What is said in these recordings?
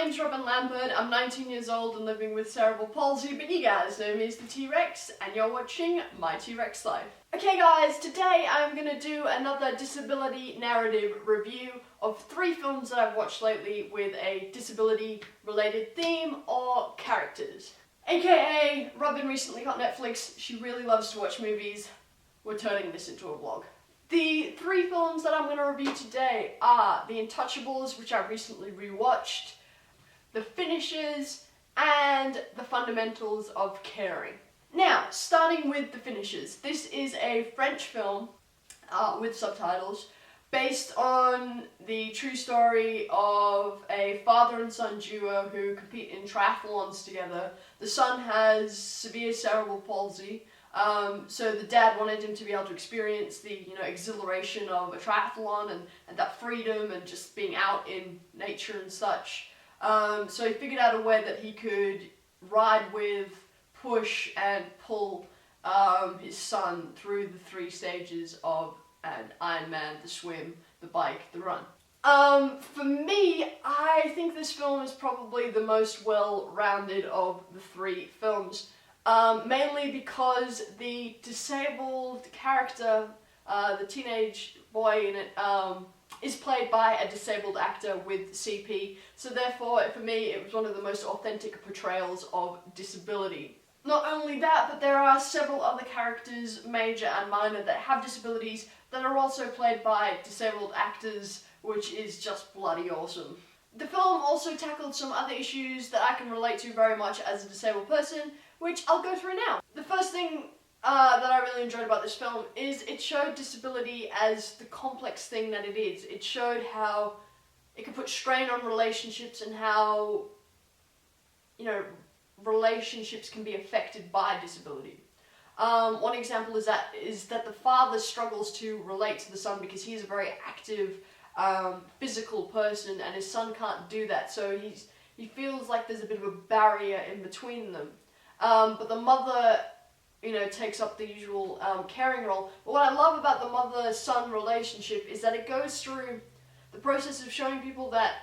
name's Robin Lambert, I'm 19 years old and living with cerebral palsy, but you guys know me as the T-Rex, and you're watching My T-Rex Life. Okay guys, today I'm going to do another disability narrative review of 3 films that I've watched lately with a disability-related theme or characters. AKA, Robin recently got Netflix, she really loves to watch movies, we're turning this into a vlog. The 3 films that I'm going to review today are The Intouchables, which I recently rewatched, The Finishers, and The Fundamentals of Caring. Now, starting with The Finishers. This is a French film with subtitles based on the true story of a father and son duo who compete in triathlons together. The son has severe cerebral palsy. So the dad wanted him to be able to experience the, exhilaration of a triathlon and that freedom and just being out in nature and such. So he figured out a way that he could ride with, push and pull his son through the 3 stages of an Ironman: the swim, the bike, the run. For me, I think this film is probably the most well-rounded of the 3 films. Mainly because the disabled character, the teenage boy in it, is played by a disabled actor with CP, so therefore, for me, it was one of the most authentic portrayals of disability. Not only that, but there are several other characters, major and minor, that have disabilities that are also played by disabled actors, which is just bloody awesome. The film also tackled some other issues that I can relate to very much as a disabled person, which I'll go through now. The first thing that I really enjoyed about this film is it showed disability as the complex thing that it is. It showed how it could put strain on relationships and how, relationships can be affected by disability. One example is that the father struggles to relate to the son because he's a very active, physical person and his son can't do that, so he feels like there's a bit of a barrier in between them. But the mother, takes up the usual caring role. But what I love about the mother-son relationship is that it goes through the process of showing people that,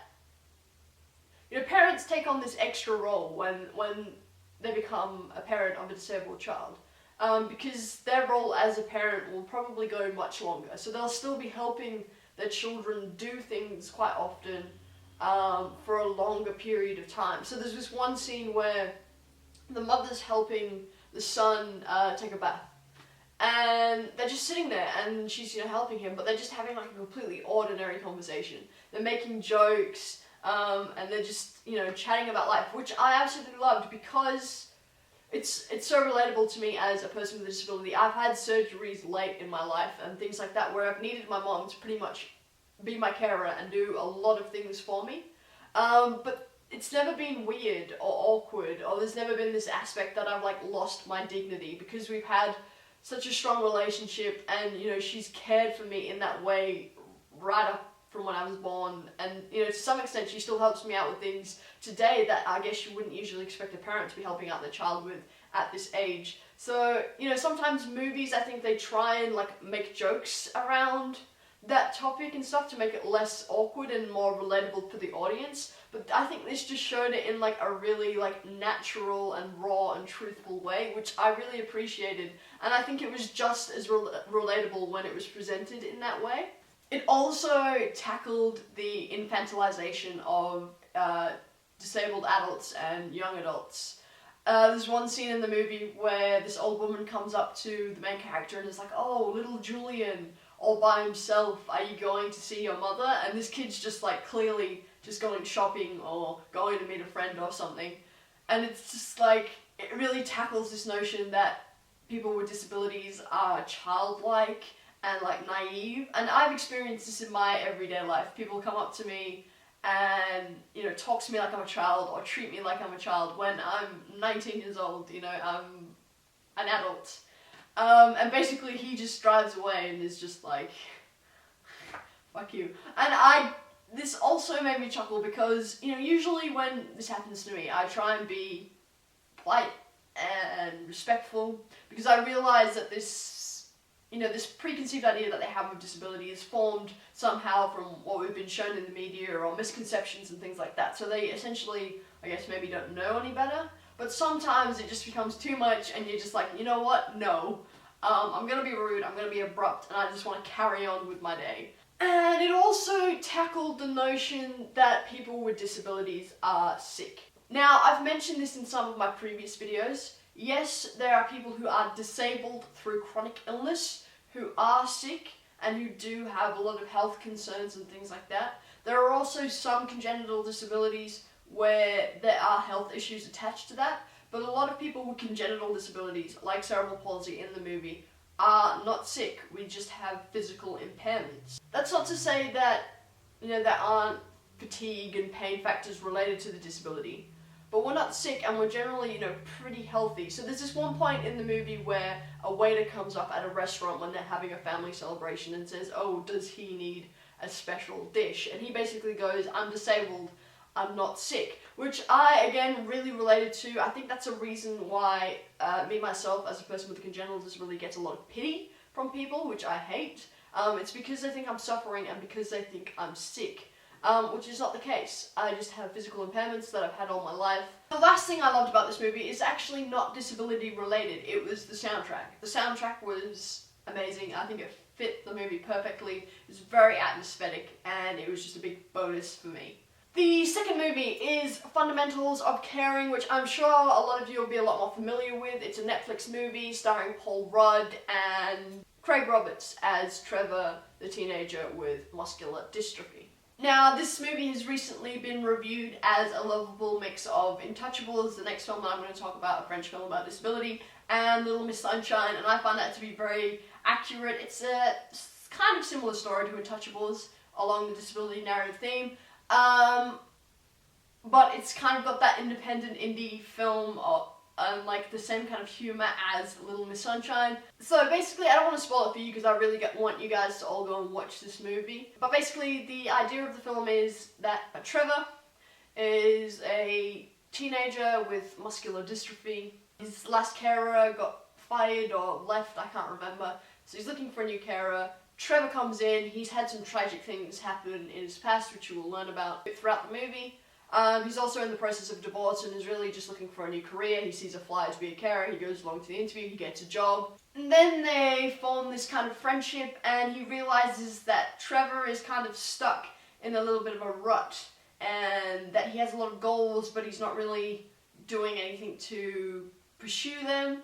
parents take on this extra role when they become a parent of a disabled child. Because their role as a parent will probably go much longer. So they'll still be helping their children do things quite often for a longer period of time. So there's this one scene where the mother's helping the son take a bath, and they're just sitting there, and she's helping him, but they're just having like a completely ordinary conversation. They're making jokes, and they're just chatting about life, which I absolutely loved because it's so relatable to me as a person with a disability. I've had surgeries late in my life and things like that where I've needed my mom to pretty much be my carer and do a lot of things for me, but it's never been weird or awkward, or there's never been this aspect that I've lost my dignity, because we've had such a strong relationship, and she's cared for me in that way right up from when I was born, and to some extent she still helps me out with things today that I guess you wouldn't usually expect a parent to be helping out their child with at this age. So sometimes movies, I think they try and make jokes around that topic and stuff to make it less awkward and more relatable for the audience, but I think this just showed it in a really natural and raw and truthful way, which I really appreciated, and I think it was just as relatable when it was presented in that way. It also tackled the infantilization of disabled adults and young adults. There's one scene in the movie where this old woman comes up to the main character and is like, "Oh, little Julian, all by himself, are you going to see your mother?" And this kid's just clearly just going shopping or going to meet a friend or something. And it's just it really tackles this notion that people with disabilities are childlike and naive. And I've experienced this in my everyday life. People come up to me and talk to me like I'm a child or treat me like I'm a child when I'm 19 years old, I'm an adult. And basically he just drives away and is just fuck you. And this also made me chuckle because, usually when this happens to me, I try and be polite and respectful, because I realize that this this preconceived idea that they have of disability is formed somehow from what we've been shown in the media or misconceptions and things like that. So they essentially, I guess, maybe don't know any better. But sometimes it just becomes too much and you're just like, you know what? No. I'm going to be rude, I'm going to be abrupt, and I just want to carry on with my day. And it also tackled the notion that people with disabilities are sick. Now, I've mentioned this in some of my previous videos. Yes, there are people who are disabled through chronic illness, who are sick, and who do have a lot of health concerns and things like that. There are also some congenital disabilities where there are health issues attached to that, but a lot of people with congenital disabilities, like cerebral palsy in the movie, are not sick. We just have physical impairments. That's not to say that, there aren't fatigue and pain factors related to the disability. But we're not sick and we're generally, pretty healthy. So there's this one point in the movie where a waiter comes up at a restaurant when they're having a family celebration and says, oh, does he need a special dish? And he basically goes, I'm disabled, I'm not sick. Which I, again, really related to. I think that's a reason why me, myself, as a person with a congenital disability, gets a lot of pity from people, which I hate. It's because they think I'm suffering and because they think I'm sick. Which is not the case. I just have physical impairments that I've had all my life. The last thing I loved about this movie is actually not disability related, it was the soundtrack. The soundtrack was amazing. I think it fit the movie perfectly. It was very atmospheric and it was just a big bonus for me. The second movie is Fundamentals of Caring, which I'm sure a lot of you will be a lot more familiar with. It's a Netflix movie starring Paul Rudd and Craig Roberts as Trevor, the teenager with muscular dystrophy. Now, this movie has recently been reviewed as a lovable mix of Intouchables, the next film that I'm going to talk about, a French film about disability, and Little Miss Sunshine, and I find that to be very accurate. It's a kind of similar story to Intouchables along the disability narrative theme, but it's kind of got that independent indie film like the same kind of humour as Little Miss Sunshine. So basically, I don't want to spoil it for you because I really want you guys to all go and watch this movie. But basically, the idea of the film is that Trevor is a teenager with muscular dystrophy. His last carer got fired or left, I can't remember. So he's looking for a new carer. Trevor comes in, he's had some tragic things happen in his past, which you will learn about throughout the movie. He's also in the process of divorce and is really just looking for a new career. He sees a flyer to be a carer, he goes along to the interview, he gets a job. And then they form this kind of friendship and he realizes that Trevor is kind of stuck in a little bit of a rut and that he has a lot of goals but he's not really doing anything to pursue them.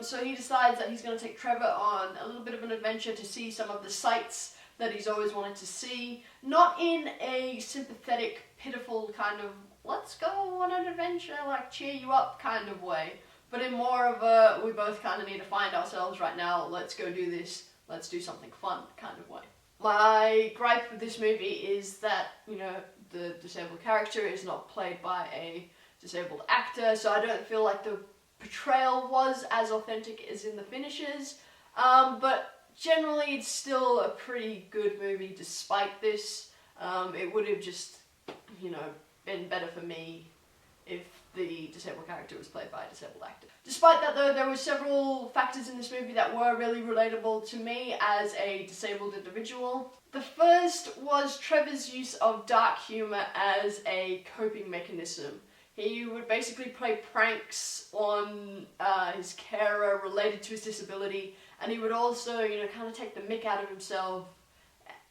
So he decides that he's going to take Trevor on a little bit of an adventure to see some of the sights that he's always wanted to see. Not in a sympathetic, pitiful kind of, let's go on an adventure, like cheer you up kind of way, but in more of a, we both kind of need to find ourselves right now, let's go do this, let's do something fun kind of way. My gripe with this movie is that, the disabled character is not played by a disabled actor, so I don't feel like the portrayal was as authentic as in the finishes, but generally it's still a pretty good movie despite this. It would have just, been better for me if the disabled character was played by a disabled actor. Despite that though, there were several factors in this movie that were really relatable to me as a disabled individual. The first was Trevor's use of dark humour as a coping mechanism. He would basically play pranks on his carer related to his disability, and he would also, kind of take the mick out of himself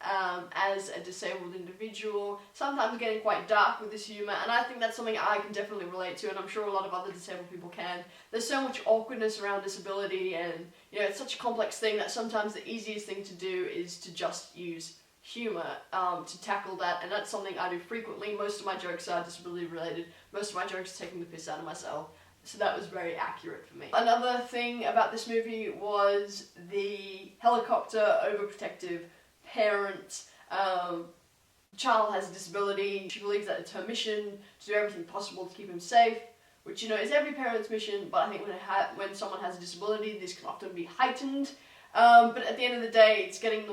as a disabled individual, sometimes getting quite dark with his humour, and I think that's something I can definitely relate to, and I'm sure a lot of other disabled people can. There's so much awkwardness around disability, and it's such a complex thing that sometimes the easiest thing to do is to just use humour to tackle that, and that's something I do frequently. Most of my jokes are disability related, most of my jokes are taking the piss out of myself, so that was very accurate for me. Another thing about this movie was the helicopter overprotective parent. Child has a disability. She believes that it's her mission to do everything possible to keep him safe, which is every parent's mission, but I think when someone has a disability, this can often be heightened. But at the end of the day, it's getting in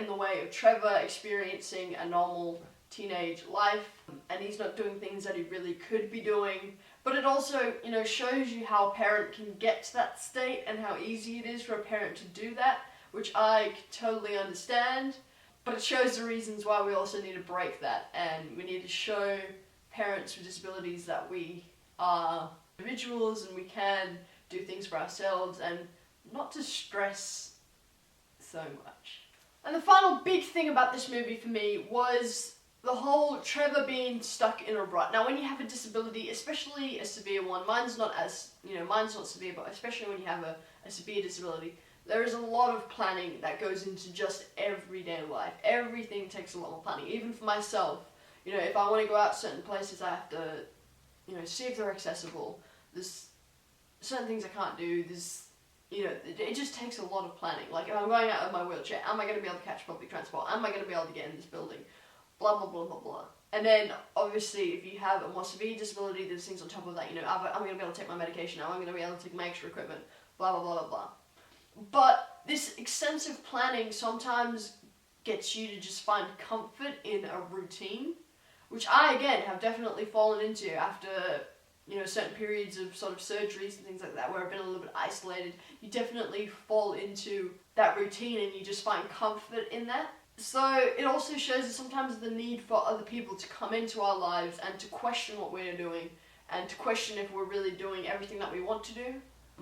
the way of Trevor experiencing a normal teenage life, and he's not doing things that he really could be doing. But it also, you know, shows you how a parent can get to that state and how easy it is for a parent to do that, which I totally understand. But it shows the reasons why we also need to break that, and we need to show parents with disabilities that we are individuals and we can do things for ourselves and not to stress so much. And the final big thing about this movie for me was the whole Trevor being stuck in a rut. Now when you have a disability, especially a severe one, mine's not severe, but especially when you have a severe disability, there is a lot of planning that goes into just everyday life. Everything takes a lot of planning. Even for myself, you know, if I want to go out certain places, I have to, you know, see if they're accessible. There's certain things I can't do. There's, you know, it just takes a lot of planning. Like if I'm going out of my wheelchair, am I going to be able to catch public transport? Am I going to be able to get in this building? Blah, blah, blah, blah, blah. And then, obviously, if you have a more severe disability, there's things on top of that, you know, am I going to be able to take my medication? Am I going to be able to take my extra equipment? Blah, blah, blah, blah, blah. But this extensive planning sometimes gets you to just find comfort in a routine, which I, again, have definitely fallen into after, you know, certain periods of sort of surgeries and things like that where I've been a little bit isolated. You definitely fall into that routine and you just find comfort in that. So it also shows us sometimes the need for other people to come into our lives and to question what we're doing and to question if we're really doing everything that we want to do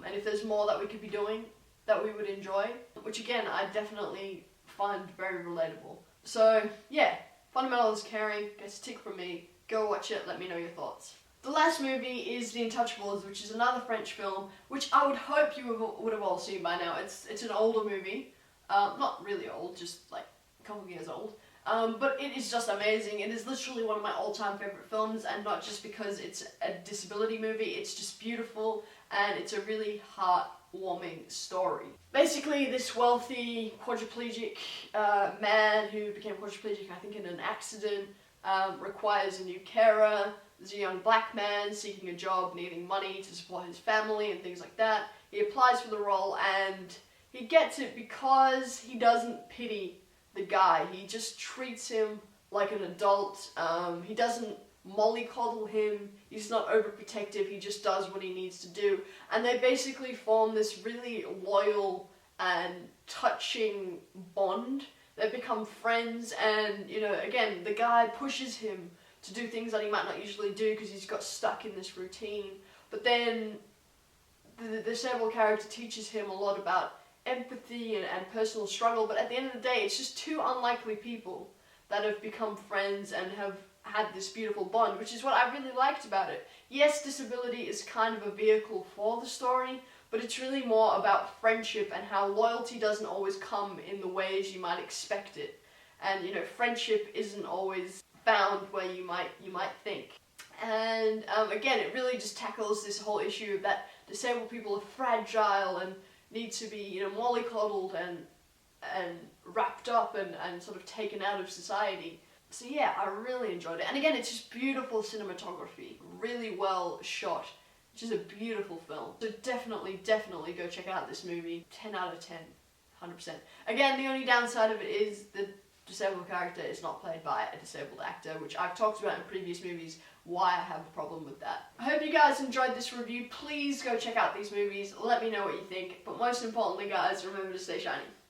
and if there's more that we could be doing that we would enjoy, which again I definitely find very relatable. So yeah, Fundamentalist Caring gets a tick from me. Go watch it, let me know your thoughts. The last movie is The Intouchables, which is another French film, which I would hope you would have all seen by now. It's an older movie, not really old, just like a couple of years old, but it is just amazing. It is literally one of my all-time favourite films, and not just because it's a disability movie, it's just beautiful, and it's a really heartwarming story. Basically, this wealthy quadriplegic man who became quadriplegic, I think in an accident, requires a new carer. There's a young black man seeking a job, needing money to support his family and things like that. He applies for the role and he gets it because he doesn't pity the guy. He just treats him like an adult. He doesn't mollycoddle him. He's not overprotective. He just does what he needs to do. And they basically form this really loyal and touching bond. They become friends, and, you know, again, the guy pushes him to do things that he might not usually do because he's got stuck in this routine. But then the disabled character teaches him a lot about empathy and personal struggle, but at the end of the day, it's just two unlikely people that have become friends and have had this beautiful bond, which is what I really liked about it. Yes, disability is kind of a vehicle for the story, but it's really more about friendship and how loyalty doesn't always come in the ways you might expect it. And, you know, friendship isn't always found where you might think. And again, it really just tackles this whole issue of that disabled people are fragile and need to be, you know, mollycoddled and wrapped up and sort of taken out of society. So yeah, I really enjoyed it. And again, it's just beautiful cinematography, really well shot. It's just a beautiful film. So definitely go check out this movie. 10 out of 10, 100%. Again, the only downside of it is the disabled character is not played by a disabled actor, which I've talked about in previous movies, why I have a problem with that. I hope you guys enjoyed this review. Please go check out these movies. Let me know what you think. But most importantly, guys, remember to stay shiny.